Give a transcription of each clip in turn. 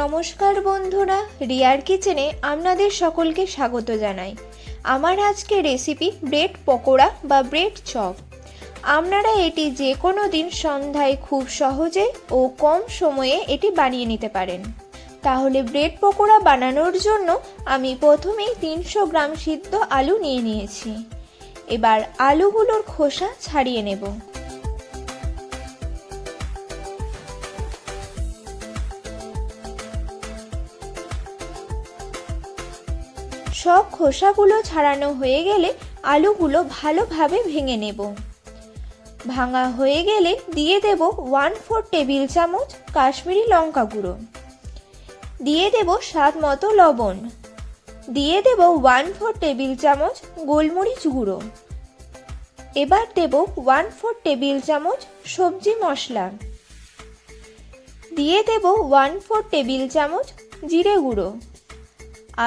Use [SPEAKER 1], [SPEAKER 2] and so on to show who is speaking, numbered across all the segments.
[SPEAKER 1] নমস্কার বন্ধুরা, রিয়ার কিচেনে আপনাদের সকলকে স্বাগত জানাই। আমার আজকে রেসিপি ব্রেড পকোড়া বা ব্রেড চপ। আপনারা এটি যে কোনো দিন সন্ধ্যায় খুব সহজে ও কম সময়ে এটি বানিয়ে নিতে পারেন। তাহলে ব্রেড পকোড়া বানানোর জন্য আমি প্রথমেই 300 গ্রাম সিদ্ধ আলু নিয়ে নিয়েছি। এবার আলুগুলোর খোসা ছাড়িয়ে নেব। সব খোসাগুলো ছাড়ানো হয়ে গেলে আলুগুলো ভালোভাবে ভেঙে নেব। ভাঙা হয়ে গেলে দিয়ে দেব 1/4 টেবিল চামচ কাশ্মীরি লঙ্কা গুঁড়ো, দিয়ে দেব স্বাদ মতো লবণ, দিয়ে দেব 1/4 টেবিল চামচ গোলমরিচ গুঁড়ো। এবার দেব 1/4 টেবিল চামচ সবজি মশলা, দিয়ে দেব 1/4 টেবিল চামচ জিরে গুঁড়ো,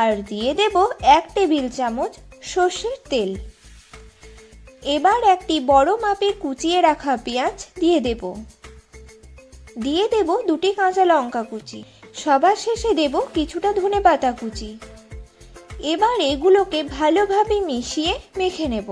[SPEAKER 1] আর দিয়ে দেব 1 টেবিল চামচ সর্ষের তেল। এবার একটি বড় মাপের কুচিয়ে রাখা পেঁয়াজ দিয়ে দেব, দিয়ে দেব 2টি কাঁচা লঙ্কা কুচি, সবার শেষে দেব কিছুটা ধনেপাতা কুচি। এবার এগুলোকে ভালোভাবে মিশিয়ে মেখে নেব।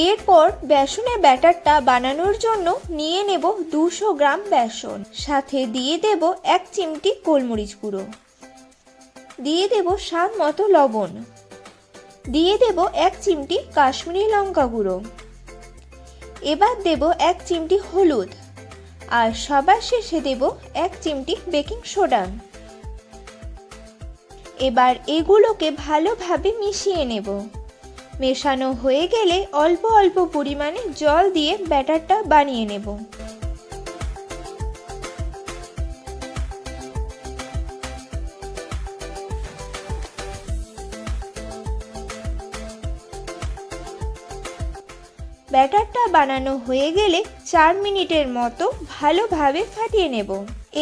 [SPEAKER 1] এরপর বেসনের ব্যাটারটা বানানোর জন্য নিয়ে নেব 200 গ্রাম বেসন, সাথে দিয়ে দেব 1 চিমটি গোলমরিচ গুঁড়ো, দিয়ে দেব স্বাদ মতো লবণ, দিয়ে দেব 1 চিমটি কাশ্মীরি লঙ্কা গুঁড়ো। এবার দেব 1 চিমটি হলুদ, আর সবার শেষে দেব 1 চিমটি বেকিং সোডা। এবার এগুলোকে ভালোভাবে মিশিয়ে নেব। মেশানো হয়ে গেলে অল্প অল্প পরিমাণে জল দিয়ে ব্যাটারটা বানিয়ে নেব। ব্যাটারটা বানানো হয়ে গেলে 4 মিনিটের মতো ভালোভাবে ফাটিয়ে নেব।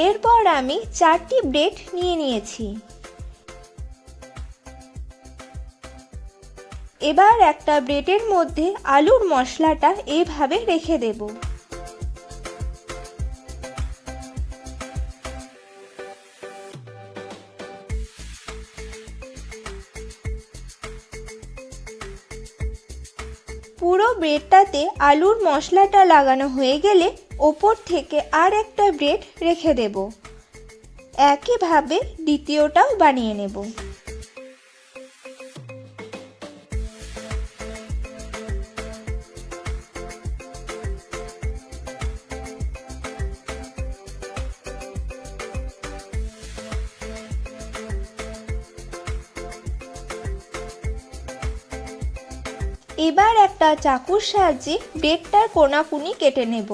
[SPEAKER 1] এরপর আমি 4টি ব্রেড নিয়ে নিয়েছি। এবার একটা ব্রেডের মধ্যে আলুর মশলাটা এভাবে রেখে দেব। পুরো ব্রেডটাতে আলুর মশলাটা লাগানো হয়ে গেলে ওপর থেকে আর একটা ব্রেড রেখে দেব। একইভাবে দ্বিতীয়টাও বানিয়ে নেব। এবার একটা চাকুর সাহায্যে ব্রেডটার কোনাকুনি কেটে নেব।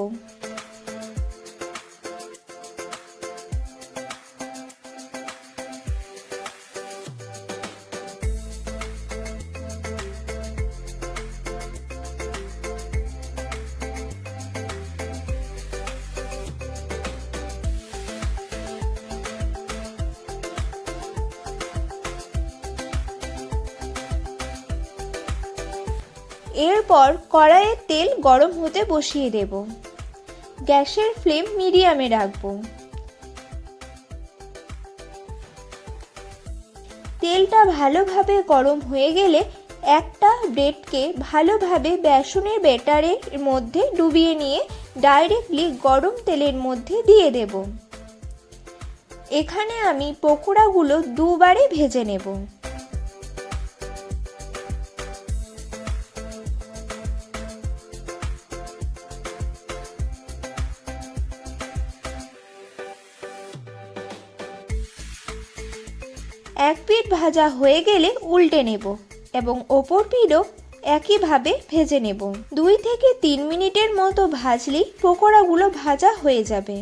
[SPEAKER 1] এরপর কড়াইয়ে তেল গরম হতে বসিয়ে দেব। গ্যাসের ফ্লেম মিডিয়ামে রাখবো। তেলটা ভালোভাবে গরম হয়ে গেলে একটা ব্রেডকে ভালোভাবে বেসনের ব্যাটারের মধ্যে ডুবিয়ে নিয়ে ডাইরেক্টলি গরম তেলের মধ্যে দিয়ে দেব। এখানে আমি পকোড়াগুলো দুবারে ভেজে নেব। এক পিঠ ভাজা হয়ে গেলে উল্টে নেব এবং ওপর পিঠও একইভাবে ভেজে নেব। 2 থেকে 3 মিনিটের মতো ভাজলেই পকোড়াগুলো ভাজা হয়ে যাবে।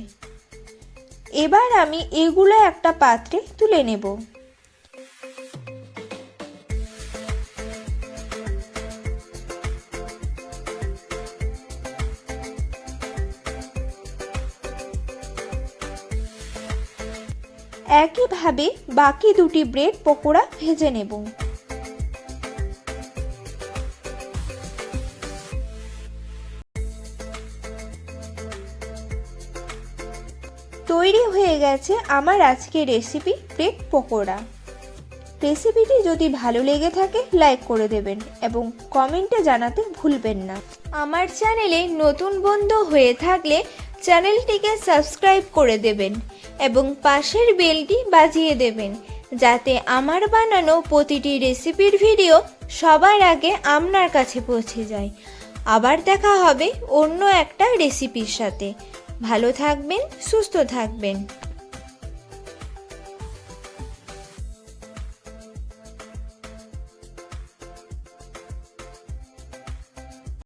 [SPEAKER 1] এবার আমি এগুলো একটা পাত্রে তুলে নেব। একইভাবে বাকি 2টি ব্রেড পকোড়া ভেজে নেব। তৈরি হয়ে গেছে আমার আজকের রেসিপি ব্রেড পকোড়া। রেসিপিটি যদি ভালো লেগে থাকে লাইক করে দেবেন এবং কমেন্টে জানাতে ভুলবেন না। আমার চ্যানেলে নতুন বন্ধু হয়ে থাকলে চ্যানেলটিকে সাবস্ক্রাইব করে দেবেন এবং পাশের বেলটি বাজিয়ে দেবেন, যাতে আমার বানানো প্রতিটি রেসিপির ভিডিও সবার আগে আপনার কাছে পৌঁছে যায়। আবার দেখা হবে অন্য একটা রেসিপির সাথে। ভালো থাকবেন, সুস্থ থাকবেন।